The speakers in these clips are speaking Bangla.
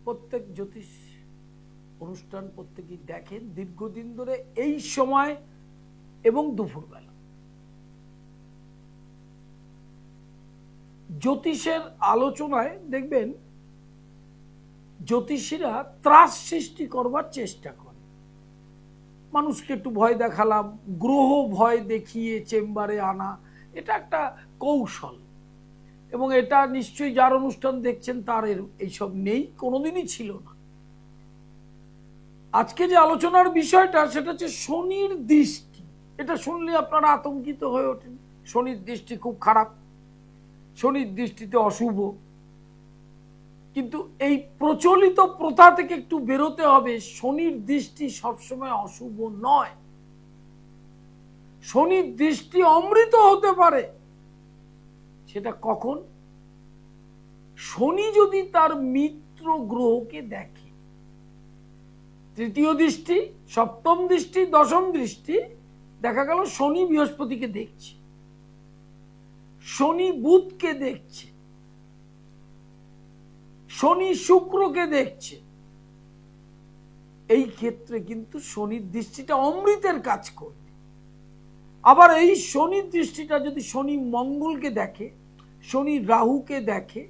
প্রত্যেক জ্যোতিষ অনুষ্ঠান প্রত্যেকেই দেখেন দীর্ঘদিন ধরে এই সময় এবং দুপুরবেলা জ্যোতিষের আলোচনায় দেখবেন জ্যোতিষীরা ত্রাস সৃষ্টি করবার চেষ্টা করে। মানুষকে একটু ভয় দেখালাম, গ্রহ ভয় দেখিয়ে চেম্বারে আনা, এটা একটা কৌশল এবং এটা নিশ্চয়ই যার অনুষ্ঠান দেখছেন তার এইসব নেই, কোনোদিনই ছিল না। আজকে যে আলোচনার বিষয়টা সেটা হচ্ছে শনির দৃষ্টি। এটা শুনলে আপনারা আতঙ্কিত হয়ে ওঠেন, শনির দৃষ্টি খুব খারাপ, শনির দৃষ্টিতে অশুভ। কিন্তু এই প্রচলিত প্রথা থেকে একটু বেরোতে হবে। শনির দৃষ্টি সবসময় অশুভ নয়, শনির দৃষ্টি অমৃত হতে পারে। সেটা কখন? শনি যদি তার মিত্র গ্রহকে দেখে, তৃতীয় দৃষ্টি, সপ্তম দৃষ্টি, দশম দৃষ্টি, দেখা গেল শনি বৃহস্পতিকে দেখছে, শনি বুধকে দেখছে, শনি শুক্রকে দেখছে, এই ক্ষেত্রে কিন্তু শনির দৃষ্টিটা অমৃতের কাজ করবে। আবার এই শনির দৃষ্টিটা যদি শনি মঙ্গলকে দেখে, শনি রাহুকে দেখে,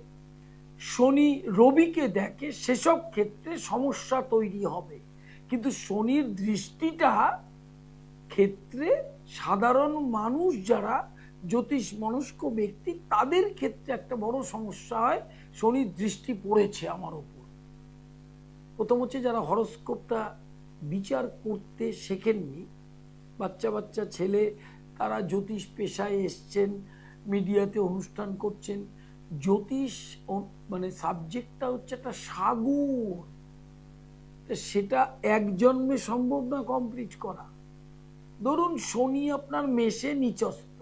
শনি রবিকে দেখে, সেসব ক্ষেত্রে সমস্যা তৈরি হবে। কিন্তু শনির দৃষ্টিটা ক্ষেত্রে সাধারণ মানুষ যারা জ্যোতিষ মনস্ক ব্যক্তি, তাদের ক্ষেত্রে একটা বড় সমস্যা হয়। শনির দৃষ্টি পড়েছে আমার উপর। প্রথম হচ্ছে যারা হরস্কোপটা বিচার করতে শেখেননি, বাচ্চা বাচ্চা ছেলে, তারা জ্যোতিষ পেশায় এসছেন, মিডিয়াতে অনুষ্ঠান করছেন। জ্যোতিষ মানে সাবজেক্টটা হচ্ছে একটা সাগর, সেটা এক জন্মে সম্ভব না কমপ্লিট করা। ধরুন শনি আপনার মেষে নিচস্থ,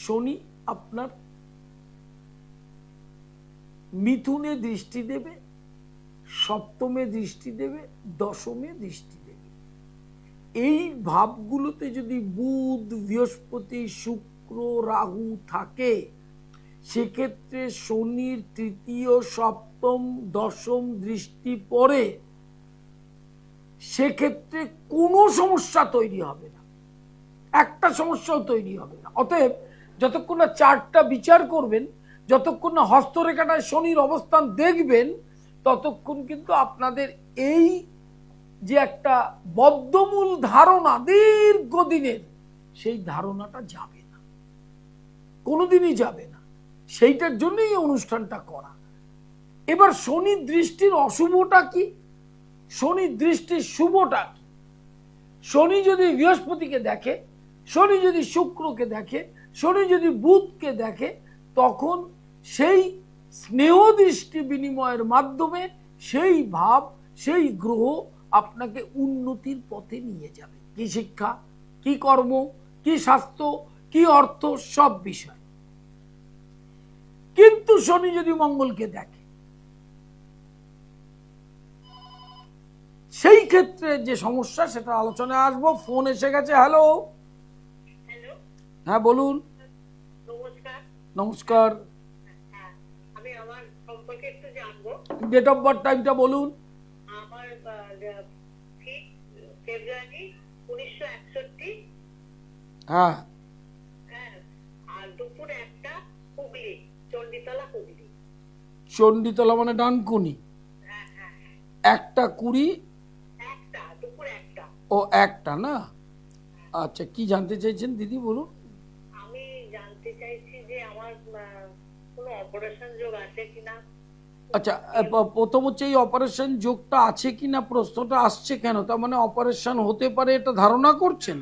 শনি আপনার মিথুনে দৃষ্টি দেবে, সপ্তমে দৃষ্টি দেবে, দশমে দৃষ্টি দেবে। এই ভাবগুলোতে যদি বুধ, বৃহস্পতি, শুক্র, রাহু থাকে, সেক্ষেত্রে শনির তৃতীয়, সপ্তম, দশম দৃষ্টি পড়ে, সেক্ষেত্রে কোনো সমস্যা তৈরি হবে না, একটা সমস্যাও তৈরি হবে না। অতএব যতক্ষণ না চার্টটা বিচার করবেন, যতক্ষণ না হস্তরেখাটায় শনির অবস্থান দেখবেন, ততক্ষণ কিন্তু আপনাদের এই যে একটা বদ্ধমূল ধারণা দীর্ঘদিনের, সেই ধারণাটা যাবে না, কোনোদিনই যাবে না। সেইটার জন্যই এই অনুষ্ঠানটা করা। এবার শনির দৃষ্টির অশুভটা কি, শনির দৃষ্টির শুভটা কি? শনি যদি বৃহস্পতিকে দেখে, শনি যদি শুক্রকে দেখে, শনি যদি বুধকে দেখে, তখন সেই স্নেহ দৃষ্টি বিনিময়ের মাধ্যমে সেই ভাব, সেই গ্রহ আপনাকে উন্নতির পথে নিয়ে যাবে। কি শিক্ষা, কি কর্ম, কি স্বাস্থ্য, কি অর্থ, সব বিষয়। কিন্তু শনি যদি মঙ্গলকে দেখে, সেই ক্ষেত্রে যে সমস্যা, সেটা আলোচনায় আসবো। ফোন এসে গেছে। হ্যালো, হ্যাঁ বলুন। নমস্কার। আমি আমার সম্পর্কে একটু জানবো। ডেট অফ বার্থ, টাইমটা বলুন। আমার ফেব্রুয়ারি 1961। হ্যাঁ, আর দুপুর 1টা, হুগলি, চণ্ডীতলা, হুগলি। চণ্ডীতলা মানে ডানকুনি। 1:20, দুপুর 1টা। ও 1টা না? আচ্ছা, কি জানতে চাইছেন দিদি বলুন। আমি জানতে চাইছি যে আমার কোনো অপারেশন যোগ আছে কিনা। আচ্ছা, প্রথম হচ্ছে এই অপারেশন যোগটা আছে কিনা প্রশ্নটা আসছে কেন? তার মানে অপারেশন হতে পারে এটা ধারণা করছেন?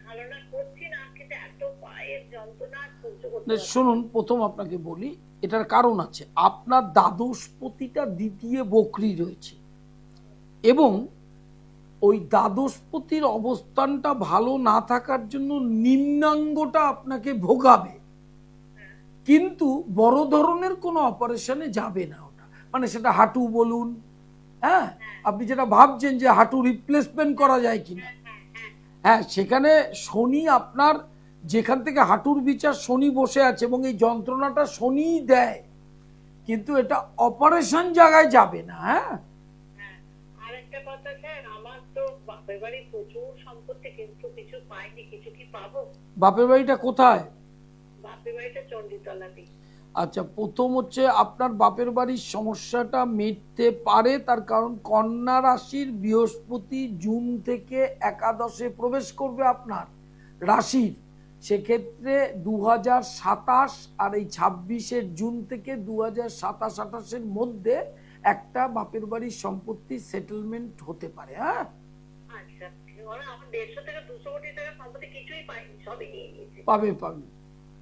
ধারণা করছি না, কিন্তু এত পায়ের যন্ত্রণা সহ্য করতে। শুনুন, প্রথম আপনাকে বলি, এটার কারণ আছে। আপনার দ্বাদশপতিটা দ্বিতীয় বকরি রয়েছে এবং ওই দ্বাদশপতির অবস্থানটা ভালো না থাকার জন্য নিম্নাঙ্গটা আপনাকে ভোগাবে, কিন্তু বড় ধরনের কোনো অপারেশনে যাবে না ওটা। মানে সেটা হাঁটু বলুন, হ্যাঁ, আপনি যেটা ভাবছেন যে হাঁটু রিপ্লেসমেন্ট করা যায় কিনা, হ্যাঁ, সেখানে শনি আপনার যেখান থেকে হাঁটুর বিচার শনি বসে আছে এবং এই যন্ত্রণাটা শনিই দেয়, কিন্তু এটা অপারেশন জায়গায় যাবে না। হ্যাঁ, হ্যাঁ, আর একটা কথা স্যার, আমার তো বাপের বাড়ি প্রচুর সম্পত্তি, কিন্তু কিছু পাইনি, কিছু কি পাবো? বাপের বাড়িটা কোথায়? বাপের বাড়িটা চণ্ডীতলাতেই। আচ্ছা, প্রথম হচ্ছে আপনার বাপের বাড়ির সমস্যাটা মিটতে পারে, তার কারণ কন্যা রাশির বৃহস্পতি জুন থেকে একাদশে প্রবেশ করবে আপনার রাশির। সেক্ষেত্রে 2027 আর এই 26 জুন থেকে 2027-28 মধ্যে একটা বাপের বাড়ির সম্পত্তি সেটেলমেন্ট হতে পারে। হ্যাঁ, আচ্ছা, মানে আমার 150 থেকে 200 কোটি টাকা সম্পত্তি কিছুই পাইনি, সবই নিয়ে নিয়েছি। পাবে পাবে।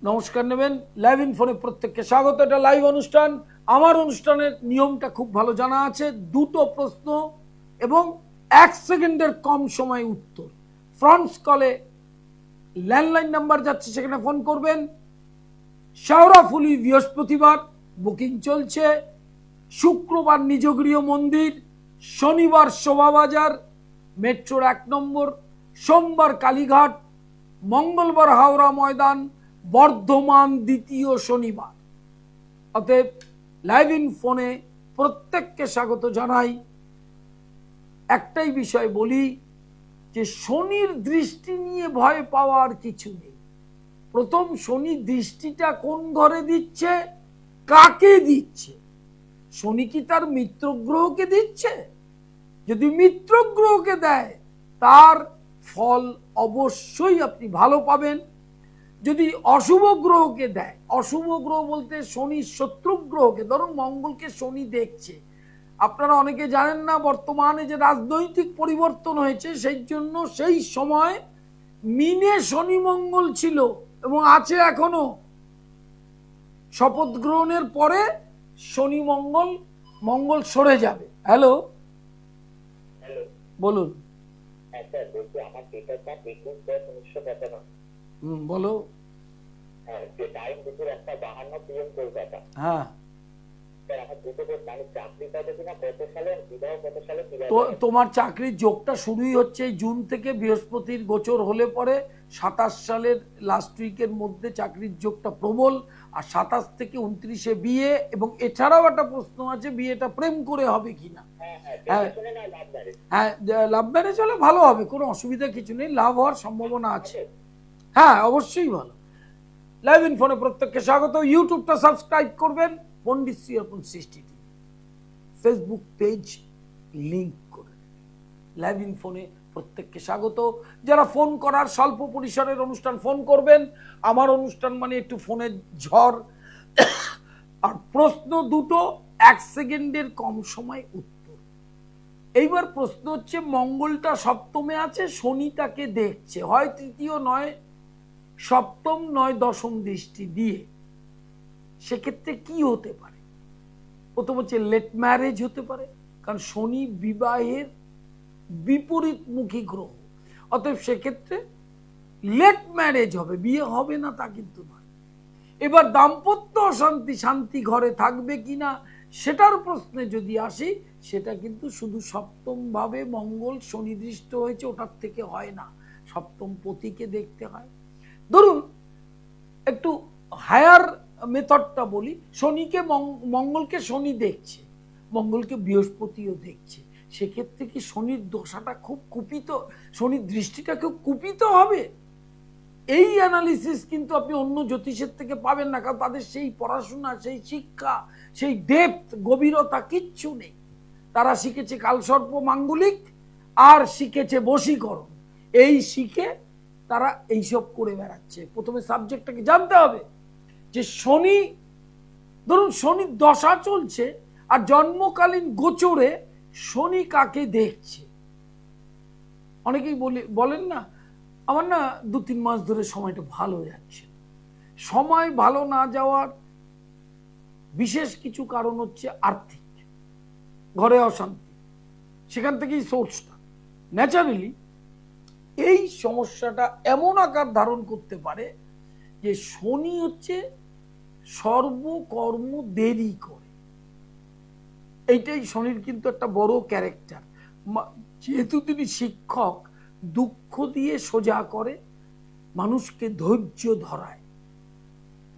নমস্কার নেবেন। লাইভ ইন ফোনে প্রত্যেককে স্বাগত। এটা লাইভ অনুষ্ঠান। আমার অনুষ্ঠানের নিয়মটা খুব ভালো জানা আছে। দুটো প্রশ্ন এবং 1 সেকেন্ডের কম সময় উত্তর। ফ্রন্টস কলে ল্যান্ডলাইন নাম্বার যাচ্ছে, সেখানে ফোন করবেন। শাওরাফুলি বৃহস্পতিবার বুকিং চলছে, শুক্রবার নিজগৃহ মন্দির, শনিবার শোভাবাজার মেট্রোর 1 নম্বর, সোমবার কালীঘাট, মঙ্গলবার হাওড়া ময়দান, বর্ধমান দ্বিতীয় শনিবার। অতএব লাইভ ইন ফোনে প্রত্যেককে স্বাগত জানাই। একটাই বিষয় বলি যে শনির দৃষ্টি নিয়ে ভয় পাওয়ার কিছু নেই। প্রথম, শনি দৃষ্টিটা কোন ঘরে দিচ্ছে, কাকে দিচ্ছে? শনি কি তার মিত্র গ্রহকে দিচ্ছে? যদি মিত্র গ্রহকে দেয় তার ফল অবশ্যই আপনি ভালো পাবেন। যদি অশুভ গ্রহকে দেয়, অশুভ গ্রহ বলতে শনি শত্রু গ্রহকে, ধরুন মঙ্গলকে শনি দেখছে। আপনারা অনেকে জানেন না, বর্তমানে যে রাজনৈতিক পরিবর্তন হয়েছে, সেই জন্য সেই সময় মিনে শনি মঙ্গল ছিল এবং আছে এখনো। শপথ গ্রহণের পরে শনি মঙ্গল সরে যাবে। হ্যালো, হ্যালো, বলুন। হ্যাঁ স্যার, বলছি আমার ডেটার নাম 21/10/1995। বলো। হ্যাঁ, যে টাইম দুপুর 1:52 PM কলকাতা। হ্যাঁ, স্যার আমার দুটো মানে চাকরি পাবে কিনা, কত সালে, বিবাহ কত সালে, তো তোমার চাকরির যোগটা শুরুই হচ্ছে এই জুন থেকে। বৃহস্পতির গোচর হলে পরে 27 সালের লাস্ট উইকের মধ্যে চাকরির যোগটা প্রবল। আর 27 থেকে 29-এ বিয়ে, এবং এছাড়াও একটা প্রশ্ন আছে, বিয়েটা প্রেম করে হবে কিনা। হ্যাঁ, লাভ ম্যারেজ হলে ভালো হবে, কোনো অসুবিধা কিছু নেই, লাভ হওয়ার সম্ভাবনা আছে। হ্যাঁ, অবশ্যই ভালো। লাইভ ইন ফোনে প্রত্যেককে স্বাগত। ইউটিউবটা সাবস্ক্রাইব করবেন, পণ্ডিত শ্রী অর্পণ সৃষ্টি টিভি। ফেসবুক পেজ লিংক করে লাইভ ইন ফোনে প্রত্যেককে স্বাগত। যারা ফোন করার স্বল্প পরিসরের অনুষ্ঠান ফোন করবেন। আমার অনুষ্ঠান মানে একটু ফোনের ঝড়। আর প্রশ্ন দুটো, 1 সেকেন্ডের কম সময় উত্তর। এইবার প্রশ্ন হচ্ছে, মঙ্গলটা সপ্তমে আছে, শনি তাকে দেখছে, হয় তৃতীয় নয় সপ্তম নয় দশম দৃষ্টি দিয়ে। সেক্ষেত্রে কি হতে পারে? প্রথম হচ্ছে লেট ম্যারেজ হতে পারে, কারণ শনি বিবাহের বিপরীতমুখী গ্রহ। অতএব সেক্ষেত্রে লেট ম্যারেজ হবে, বিয়ে হবে না তা কিন্তু নয়। এবার দাম্পত্য অশান্তি, শান্তি ঘরে থাকবে কিনা সেটার প্রশ্নে যদি আসি, সেটা কিন্তু শুধু সপ্তম ভাবে মঙ্গল শনি দৃষ্ট হয়েছে ওটার থেকে হয় না, সপ্তম পতিকে দেখতে হয়। ধরুন একটু হায়ার মেথডটা বলি, শনিকে মঙ্গলকে শনি দেখছে, মঙ্গলকে বৃহস্পতিও দেখছে। সেক্ষেত্রে কি শনির দশাটা খুব কুপিত, শনির দৃষ্টিটা খুব কুপিত হবে? এই অ্যানালিসিস কিন্তু আপনি অন্য জ্যোতিষের থেকে পাবেন না, কারণ তাদের সেই পড়াশোনা, সেই শিক্ষা, সেই ডেপথ, গভীরতা কিচ্ছু নেই। তারা শিখেছে কালসর্প মাঙ্গলিক আর শিখেছে বশীকরণ। এই শিখে তারা এইসব করে বেড়াচ্ছে। প্রথমে সাবজেক্টটাকে জানতে হবে যে শনি, ধরুন শনির দশা চলছে আর জন্মকালীন গোচরে শনি কাকে দেখছে। অনেকেই বলেন না, আমার না 2-3 মাস ধরে সময়টা ভালো যাচ্ছে। সময় ভালো না যাওয়ার বিশেষ কিছু কারণ হচ্ছে আর্থিক, ঘরে অশান্তি, সেখান থেকেই সোর্সটা। ন্যাচারালি এই সমস্যাটা এমন আকার ধারণ করতে পারে যে শনি হচ্ছে সর্বকর্ম দেরি করে। এইটাই শনির কিন্তু একটা বড় ক্যারেক্টার। যেহেতু তিনি শিক্ষক, দুঃখ দিয়ে সোজা করে, মানুষকে ধৈর্য ধরায়।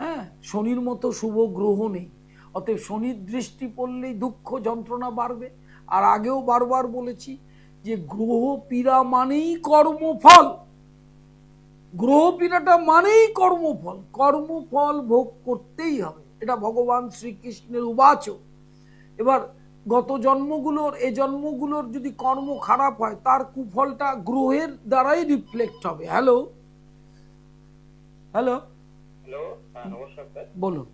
হ্যাঁ, শনির মতো শুভ গ্রহ নেই। অতএব শনির দৃষ্টি পড়লেই দুঃখ যন্ত্রণা বাড়বে। আর আগেও বারবার বলেছি যে গ্রহ পীড়া মানেই কর্মফল, গ্রহ পীড়াটা মানেই কর্মফল, কর্মফল ভোগ করতেই হবে, এটা ভগবান শ্রীকৃষ্ণের উবাচ। এবার গত জন্মগুলোর এ জন্মগুলোর যদি কর্ম খারাপ হয় তার কুফলটা গ্রহের দ্বারাই রিফ্লেক্ট হবে। হ্যালো হ্যালো হ্যালো, নমস্কার স্যার। বলুন।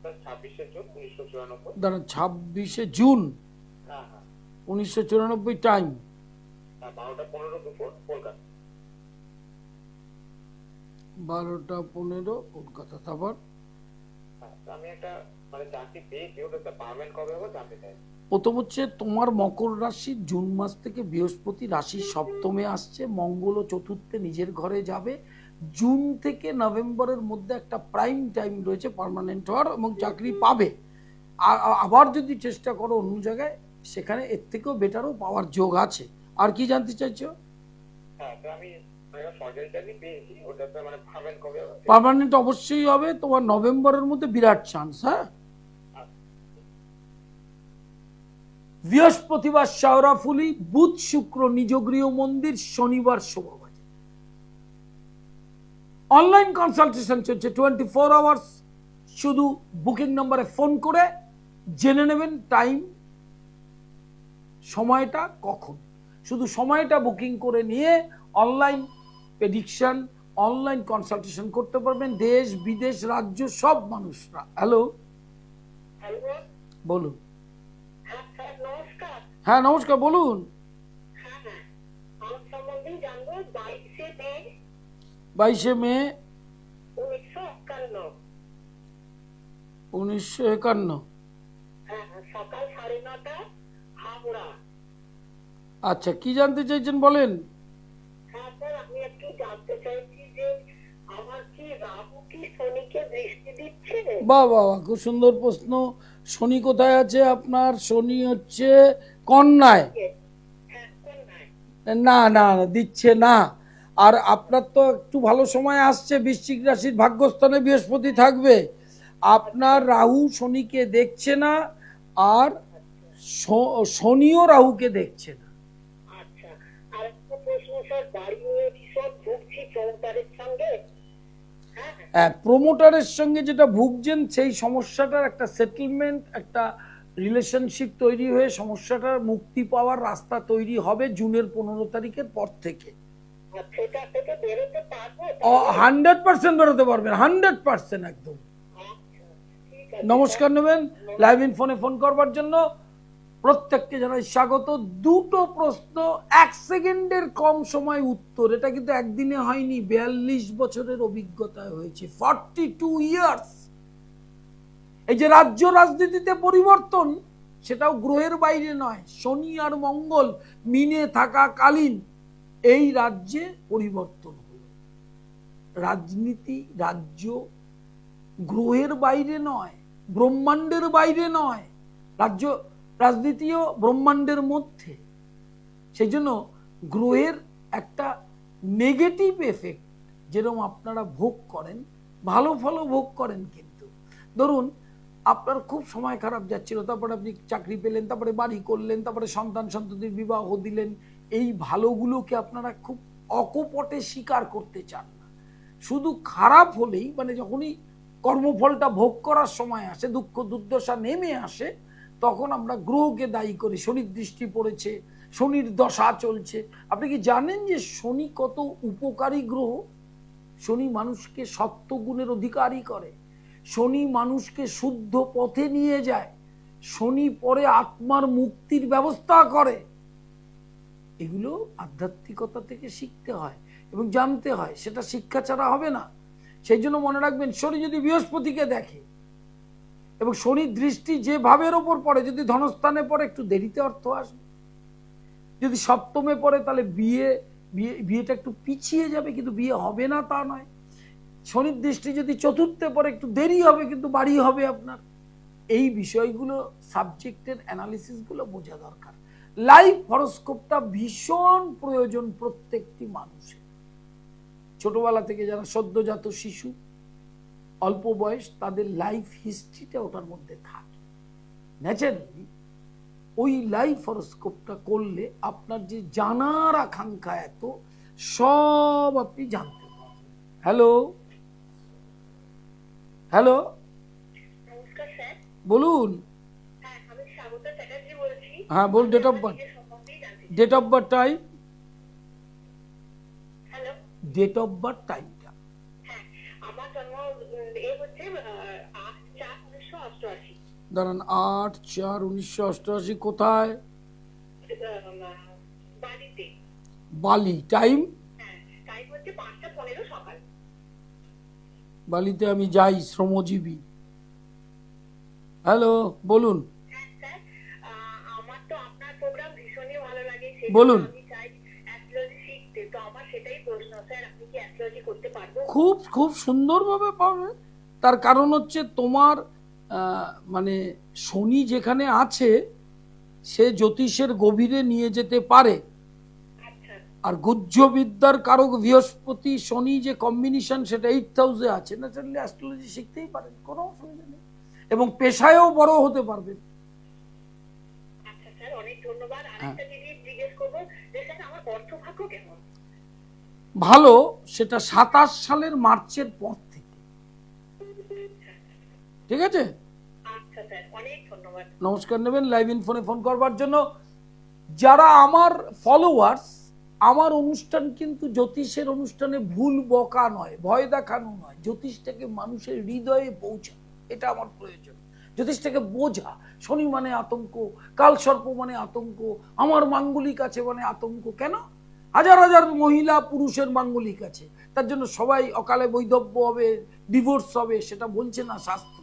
স্যার 26শে জুন 1994। দাঁড়ান, 26শে জুন হ্যাঁ হ্যাঁ 1994, টাইম 12টা 15 দুপুর, কলকাতা। 12টা 15 কলকাতা। তারপর হ্যাঁ, তো আমি একটা মানে চাকরি পেয়েছি, ওটা একটা পার্মানেন্ট কবে হবে জানতে চাই। প্রথম হচ্ছে তোমার মকর রাশি, জুন মাস থেকে বৃহস্পতি রাশির সপ্তমে আসছে, মঙ্গল ও চতুর্থে নিজের ঘরে যাবে। জুন থেকে নভেম্বরের মধ্যে একটা প্রাইম টাইম রয়েছে পার্মানেন্ট হওয়ার, এবং চাকরি পাবে। আবার যদি চেষ্টা করো অন্য জায়গায়, সেখানে এর থেকেও বেটারও পাওয়ার যোগ আছে। আর কি জানতে চাইছো? হ্যাঁ, তো আমি একটা সরকারি চাকরি পেয়েছি, ওটাতে মানে পার্মানেন্ট কবে হবে? পার্মানেন্ট অবশ্যই হবে, তোমার নভেম্বরের মধ্যে বিরাট চান্স। হ্যাঁ, বৃহস্পতিবার শাওরাফুলি, বুধ শুক্র নিজ গৃহ মন্দির, শনিবার শোভাবাজার। অনলাইন কনসালটেশন চলছে 24 আওয়ার্স। শুধু বুকিং নম্বরে ফোন করে জেনে নেবেন টাইম, সময়টা কখন। শুধু সময়টা বুকিং করে নিয়ে অনলাইন প্রেডিকশন, অনলাইন কনসালটেশন করতে পারবেন দেশ বিদেশ রাজ্য সব মানুষরা। হ্যালো হ্যালো, বলুন। হ্যাঁ স্যার নমস্কার। হ্যাঁ নমস্কার, বলুন। হ্যাঁ হ্যাঁ, আমার সম্বন্ধে জানবো। 22শে মে 22শে মে 1951। 1951। হ্যাঁ হ্যাঁ, সকাল 9:30 হাওড়া। আচ্ছা, কি জানতে চাইছেন বলেন। হ্যাঁ স্যার, আমি একটু জানতে চাইছি যে আমার কি রাহু কি শনিকে দৃষ্টি দিচ্ছে? বাহ বাহ বাহ, খুব সুন্দর প্রশ্ন। শনি কোথায় আছে আপনার? শনি হচ্ছে কন্যায়। হ্যাঁ কোথায়? না না না, দিচ্ছে না। আর আপনার তো একটু ভালো সময় আসছে, বৃশ্চিক রাশির ভাগ্যস্থানে বৃহস্পতি থাকবে। আপনার রাহু শনিকে দেখছে না, আর শনিও রাহুকে দেখছে না। আচ্ছা, আর একটা প্রশ্ন স্যার, বাড়ি নিয়ে ভীষণ ভুগছি চৌতারের সঙ্গে। হ্যাঁ হ্যাঁ, প্রমোটারের সঙ্গে যেটা ভুগছেন সেই সমস্যাটার একটা সেটেলমেন্ট, একটা রিলেশনশিপ তৈরি হয়ে সমস্যাটার মুক্তি পাওয়ার রাস্তা তৈরি হবে জুনের 15 তারিখের পর থেকে। আর সেটা থেকে বেরোতে পারবো? 100% বেরোতে পারবেন, 100% একদম। আচ্ছা, ঠিক আছে। নমস্কার নেবেন লাইভ ইন ফোনে ফোন করবার জন্য। প্রত্যেককে জানাই স্বাগত। দুটো প্রশ্ন 1 সেকেন্ডের কম সময় উত্তর, এটা কিন্তু একদিনে হয়নি, 42 বছরের অভিজ্ঞতায় হয়েছে, 42 ইয়ার্স। এই যে রাজ্য রাজনীতিতে পরিবর্তন, সেটাও গ্রহের বাইরে নয়, শনি আর মঙ্গল মিনে থাকাকালীন এই রাজ্যে পরিবর্তন হলো। রাজনীতি, রাজ্য গ্রহের বাইরে নয়, ব্রহ্মাণ্ডের বাইরে নয়, রাজ্য রাজনীতিও ব্রহ্মাণ্ডের মধ্যে। সেই জন্য গ্রহের একটা নেগেটিভ এফেক্ট যেরকম আপনারা ভোগ করেন, ভালো ফলও ভোগ করেন। কিন্তু ধরুন আপনার খুব সময় খারাপ যাচ্ছিল, তারপরে আপনি চাকরি পেলেন, তারপরে বাড়ি করলেন, তারপরে সন্তান সন্ততির বিবাহ দিলেন, এই ভালোগুলোকে আপনারা খুব অকপটে স্বীকার করতে চান না। শুধু খারাপ হলেই, মানে যখনই কর্মফলটা ভোগ করার সময় আসে, দুঃখ দুর্দশা নেমে আসে, তখন আমরা গ্রহকে দায়ী করি। শনির দৃষ্টি পড়েছে, শনির দশা চলছে। আপনি কি জানেন যে শনি কত উপকারী গ্রহ? শনি মানুষকে সত্ত্বগুণের অধিকারী করে, শনি মানুষকে শুদ্ধ পথে নিয়ে যায়, শনি পরে আত্মার মুক্তির ব্যবস্থা করে। এগুলো আধ্যাত্মিকতা থেকে শিখতে হয় এবং জানতে হয়, সেটা শিক্ষা ছাড়া হবে না। সেই জন্য মনে রাখবেন, শনি যদি বৃহস্পতিকে দেখে এবং শনির দৃষ্টি যে ভাবের ওপর পড়ে, যদি ধনস্থানে পড়ে একটু দেরিতে অর্থ আসবে, যদি সপ্তমে পড়ে তাহলে বিয়েটা একটু পিছিয়ে যাবে, কিন্তু বিয়ে হবে না তা নয়। শনির দৃষ্টি যদি চতুর্থে পড়ে একটু দেরি হবে, কিন্তু বাড়ি হবে আপনার। এই বিষয়গুলো, সাবজেক্টের অ্যানালিসিসগুলো বোঝা দরকার। লাইফ হরোস্কোপটা ভীষণ প্রয়োজন প্রত্যেকটি মানুষের। ছোটবেলা থেকে যারা সদ্যজাত শিশু, অল্প বয়স, তাদের লাইফ হিস্ট্রিটা ওটার মধ্যে থাকে। ন্যাচারালি ওই লাইফ হরোস্কোপটা করলে আপনার যে জানার আকাঙ্ক্ষা এত সব আপনি জানতে পারবেন। হ্যালো হ্যালো, নমস্কার স্যার। বলুন। হ্যাঁ, আমি স্বাগতা চ্যাটার্জি বলছি। হ্যাঁ বলুন, date of birth, date of birth time, hello. Date of birth টাইমটা। হ্যাঁ, আমার জন্ম হচ্ছে 8/4/1988। দাঁড়ান, 8/4/1988, কোথায়? বাড়িতে। বালি। টাইম? হ্যাঁ, টাইম হচ্ছে 5:15 সকাল। বালিতে আমি যাই, শ্রমজীবী। হ্যালো, বলুন। হ্যাঁ স্যার, আমার তো আপনার প্রোগ্রাম ভীষণই ভালো লাগে। বলুন। আমি চাই অ্যাস্ট্রোলজি শিখতে, তো আমার সেটাই প্রশ্ন স্যার, আপনি কি অ্যাস্ট্রোলজি করতে পারবো? খুব খুব সুন্দরভাবে পাবে। তার কারণ হচ্ছে তোমার মানে শনি যেখানে আছে সে জ্যোতিষের গভীরে নিয়ে যেতে পারে। আচ্ছা। আর গুহ্য বিদ্যার কারক বৃহস্পতি শনি যে কম্বিনেশন, সেটা 8th হাউসে আছে। ন্যাচারালি অ্যাস্ট্রোলজি শিখতেই পারেন, কোনো অসুবিধা নেই, এবং পেশায়ও বড় হতে পারবেন। আচ্ছা স্যার, অনেক ধন্যবাদ। আরেকটা জিনিস জিজ্ঞেস করবো যে স্যার, আমার অর্থভাগ্য কেমন? ভালো, সেটা 27 সালের মার্চের পর থেকে। ঠিক আছে, আচ্ছা স্যার, অনেক ধন্যবাদ। নমস্কার নেবেন লাইভ ইন ফোনে ফোন করবার জন্য। যারা আমার ফলোয়ার্স, আমার অনুষ্ঠান কিন্তু জ্যোতিষের অনুষ্ঠানে ভুল বকা নয়, ভয় দেখানো নয়, জ্যোতিষটাকে মানুষের হৃদয়ে পৌঁছা, এটা আমার প্রয়োজন। জ্যোতিষটাকে বোঝা, শনি মানে আতঙ্ক, কাল সর্প মানে আতঙ্ক, আমার মাঙ্গলিক আছে মানে আতঙ্ক। কেন? হাজার হাজার মহিলা পুরুষের মাঙ্গলিক আছে, তার জন্য সবাই অকালে বৈধব্য হবে, ডিভোর্স হবে, সেটা বলছে না শাস্ত্র।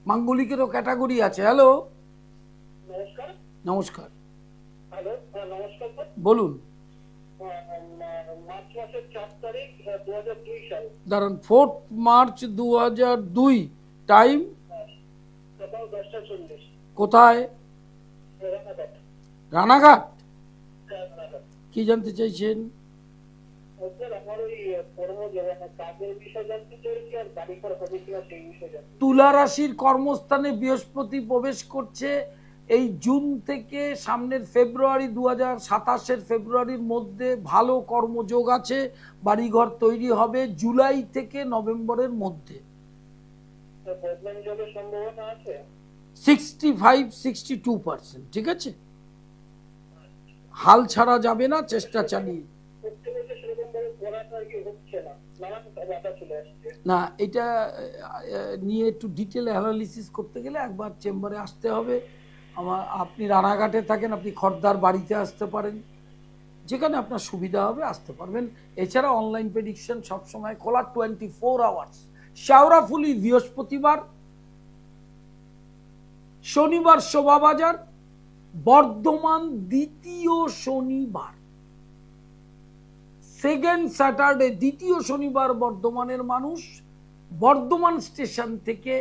মাঙ্গলিকেরও ক্যাটাগরি আছে। হ্যালো, নমস্কার। নমস্কার, হ্যালো, নমস্কার স্যার। বলুন। মার্চ মাসের 4 তারিখ 2002 সাল। দাঁড়ান, 4 মার্চ 2002, টাইম? সকাল 10:40। কোথায়? রানাঘাট। রানাঘাট। রানাঘাট। কি জানতে চাইছেন? স্যার, আমার ওই কাজের বিষয় জানতে চাইছি, আর বাড়ি ঘর হবে কিনা সেই বিষয় জানতে। তুলা রাশির কর্মস্থানে বৃহস্পতি প্রবেশ করছে এই জুন থেকে সামনের ফেব্রুয়ারি, 2027-এর ফেব্রুয়ারির মধ্যে ভালো কর্মযোগ আছে, বাড়িঘর তৈরি হবে জুলাই থেকে নভেম্বরের মধ্যে। প্রবলেম জলের সম্ভাবনা আছে 65-62%। ঠিক আছে, হাল ছাড়া যাবে না, চেষ্টা চালিয়ে। সেরকম ভাবে পড়াটা আর কি হচ্ছে না, নানান বাধা চলে আসছে। না, এটা নিয়ে একটু ডিটেল অ্যানালিসিস করতে গেলে একবার চেম্বারে আসতে হবে আমার। আপনি রানাঘাটে থাকেন, আপনি খর্দার বাড়িতে আসতে পারেন, যেখানে আপনার সুবিধা হবে আসতে পারবেন। এছাড়া অনলাইন প্রেডিকশন সবসময় খোলা 24 আওয়ার্স। শাওরাফুলি বৃহস্পতিবার, শনিবার শোভাবাজার, বর্ধমান দ্বিতীয় শনিবার, সেকেন্ড স্যাটারডে, দ্বিতীয় শনিবার বর্ধমানের মানুষ বর্ধমান স্টেশন থেকে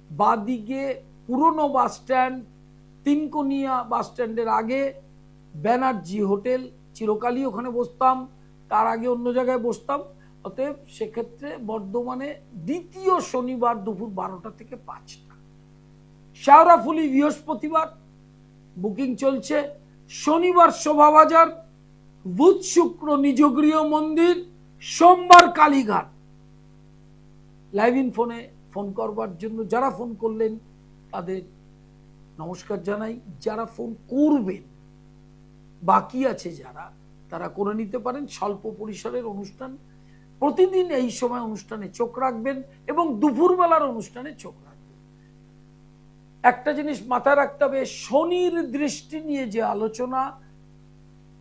বাদিকে পুরনো বাস স্ট্যান্ড, তিনকোনিয়া বাস স্ট্যান্ডের আগে ব্যানার্জি হোটেল, চিরকালই ওখানে বসতাম, তার আগে অন্য জায়গায় বসতাম। অতএব সেক্ষেত্রে বর্ধমানে দ্বিতীয় শনিবার দুপুর 12টা থেকে 5টা। শাওরাফুলি বৃহস্পতিবার বুকিং চলছে। শনিবার শোভাবাজার, বুধ শুক্র নিজগৃহ মন্দির, সোমবার কালীঘাট। লাইভ ইন ফোনে ফোন করবার জন্য যারা ফোন করলেন তাদের নমস্কার জানাই। যারা ফোন করবেন, বাকি আছে যারা, তারা করে নিতে পারেন। স্বল্প পরিসরের অনুষ্ঠান, প্রতিদিন এই সময় অনুষ্ঠানে চোখ রাখবেন এবং দুপুরবেলার অনুষ্ঠানে চোখ রাখবেন। একটা জিনিস মাথায় রাখতে হবে, শনির দৃষ্টি নিয়ে যে আলোচনা,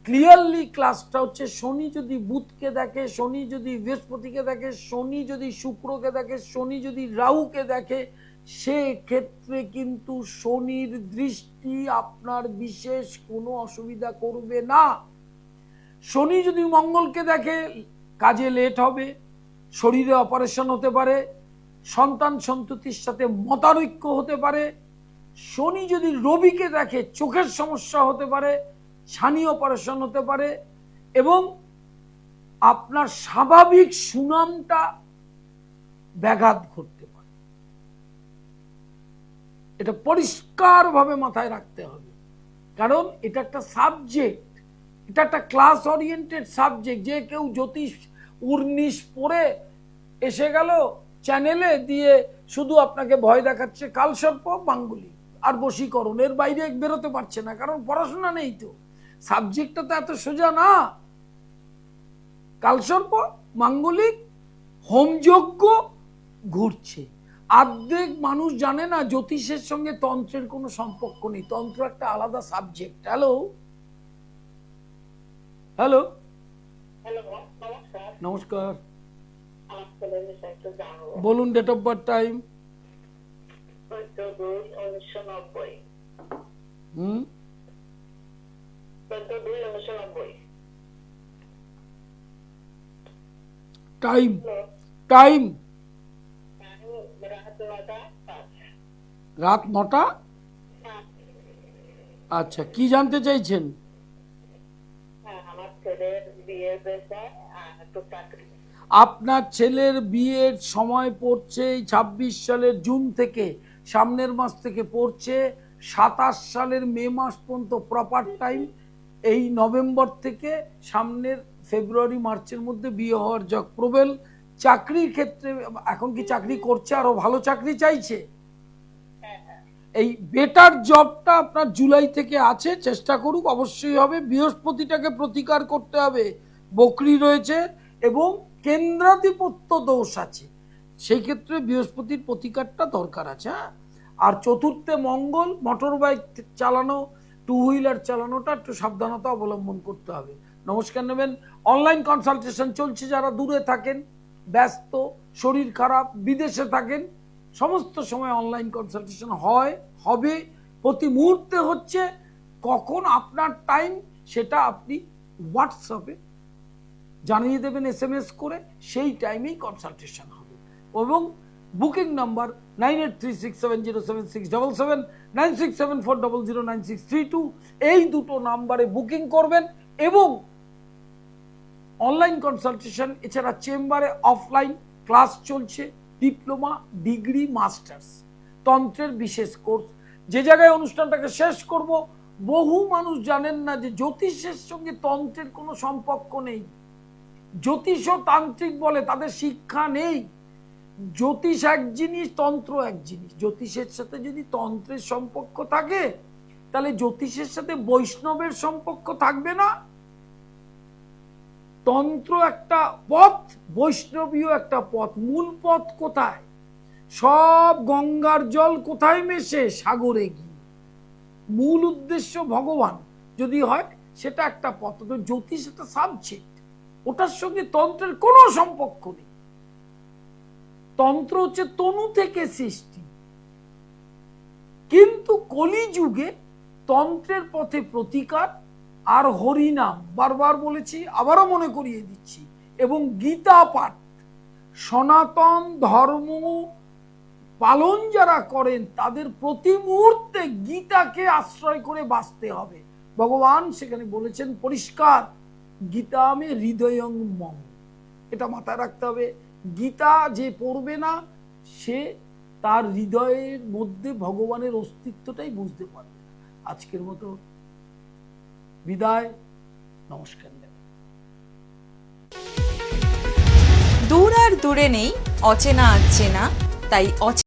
ক্লিয়ারলি ক্লাসটা হচ্ছে শনি যদি বুধকে দেখে, শনি যদি বৃহস্পতিকে দেখে, শনি যদি শুক্রকে দেখে, শনি যদি রাহুকে দেখে, সে ক্ষেত্রে কিন্তু শনির দৃষ্টি আপনার বিশেষ কোনো অসুবিধা করবে না। শনি যদি মঙ্গলকে দেখে, কাজে লেট হবে, শরীরে অপারেশন হতে পারে, সন্তান সন্ততির সাথে মতানৈক্য হতে পারে। শনি যদি রবিকে দেখে, চোখের সমস্যা হতে পারে, ছানি অপারেশন হতে পারে, এবং আপনার স্বাভাবিক সুনামটা ব্যাঘাত ঘটতে পারে। এটা পরিষ্কারভাবে মাথায় রাখতে হবে, কারণ এটা একটা সাবজেক্ট, এটা একটা ক্লাস ওরিয়েন্টেড সাবজেক্ট। যে কেউ জ্যোতিষ উর্নিশ পড়ে এসে গেল চ্যানেলে দিয়ে শুধু আপনাকে ভয় দেখাচ্ছে কালসর্প মাঙ্গলিক আর বশীকরণ, এর বাইরে বেরোতে পারছে না, কারণ পড়াশোনা নেই। তো সাবজেক্টটা তো এত সোজা না। কালসর্প মাঙ্গলিক হোমযজ্ঞ ঘুরছে। অর্ধেক মানুষ জানে না জ্যোতিষের সঙ্গে তন্ত্রের কোনো সম্পর্ক নেই, তন্ত্র একটা আলাদা সাবজেক্ট। হ্যালো হ্যালো হ্যালো, নমস্কার। নমস্কার, আমার ছেলের বিষয়ে একটু জানবো। বলুন ডেট অফ বার্থ, টাইম। 14/2/1990। হুম 14/2/1990। টাইম টাইম রাত 9টা 5। রাত 9টা। আচ্ছা, কি জানতে চাইছেন? হ্যাঁ, আমার ছেলের বিয়ের বিষয়ে আর একটু চাকরি। আপনার ছেলের বিয়ের সময় পড়ছে এই 26 সালের জুন থেকে, সামনের মাস থেকে পড়ছে 27 সালের মে মাস পর্যন্ত প্রপার টাইম। এই নভেম্বর থেকে সামনের ফেব্রুয়ারি মার্চের মধ্যে বিয়ে হওয়ার যোগ প্রবল। চাকরির ক্ষেত্রে এখন কি চাকরি করছে, আরো ভালো চাকরি চাইছে? এই বেটার জবটা আপনার জুলাই থেকে আছে, চেষ্টা করুক, অবশ্যই হবে। বৃহস্পতিটাকে প্রতিকার করতে হবে, বকরি রয়েছে এবং কেন্দ্রাধিপত্য দোষ আছে, সেই ক্ষেত্রে বৃহস্পতির প্রতিকারটা দরকার আছে। হ্যাঁ, আর চতুর্থে মঙ্গল, মোটর বাইক চালানো, টু হুইলার চালানোটা একটু সাবধানতা অবলম্বন করতে হবে। নমস্কার নেবেন। অনলাইন কনসালটেশন চলছে, যারা দূরে থাকেন, ব্যস্ত, শরীর খারাপ, বিদেশে থাকেন, সমস্ত সময় অনলাইন কনসালটেশন হয়, হবে, প্রতি মুহূর্তে হচ্ছে। কখন আপনার টাইম সেটা আপনি হোয়াটসঅ্যাপে জানিয়ে দেবেন SMS করে, সেই টাইমেই কনসালটেশন হবে। এবং বুকিং নাম্বার 9836707677, 9674009632, এই দুটো নাম্বারে বুকিং করবেন। এবং অনলাইন কনসালটেশন এছাড়া চেম্বারে অফলাইন ক্লাস চলছে, ডিপ্লোমা, ডিগ্রি, মাস্টার্স, তন্ত্রের বিশেষ কোর্স। যে জায়গায় অনুষ্ঠানটাকে শেষ করব, বহু মানুষ জানেন না যে জ্যোতিষের সঙ্গে তন্ত্রের কোনো সম্পর্ক নেই। জ্যোতিষ ও তান্ত্রিক বলে, তাদের শিক্ষা নেই। জ্যোতিষ এক জিনিস, তন্ত্র এক জিনিস। জ্যোতিষের সাথে যদি তন্ত্রের সম্পর্ক থাকে, তাহলে জ্যোতিষের সাথে বৈষ্ণবের সম্পর্ক থাকবে না। তন্ত্র একটা পথ, বৈষ্ণবীয় একটা পথ। মূল পথ কোথায়? সব গঙ্গার জল কোথায় মেশে? সাগরে গিয়ে। মূল উদ্দেশ্য ভগবান যদি হয়, সেটা একটা পথ। তো জ্যোতিষ একটা সাবজেক্ট, ওটার সঙ্গে তন্ত্রের কোনো সম্পর্ক নেই। তন্ত্র হচ্ছে তনু থেকে সৃষ্টি। কিন্তু কলিযুগে তন্ত্রের পথে প্রতিকার আর হরিনাম, বারবার বলেছি, আবারও মনে করিয়ে দিচ্ছি, এবং গীতা পাঠ। সনাতন ধর্ম পালন যারা করেন, তাদের প্রতি মুহূর্তে গীতাকে আশ্রয় করে বাঁচতে হবে। ভগবান সেখানে বলেছেন পরিষ্কার, গীতা মে হৃদয়ং মম। এটা মাথায় রাখতে হবে। গীতা যে পড়বে না, সে তার হৃদয়ের মধ্যে ভগবানের অস্তিত্বটাই বুঝতে পারবে না। আজকের মতো বিদায়, নমস্কার। দূর আর দূরে নেই, অচেনা আচেনা, তাই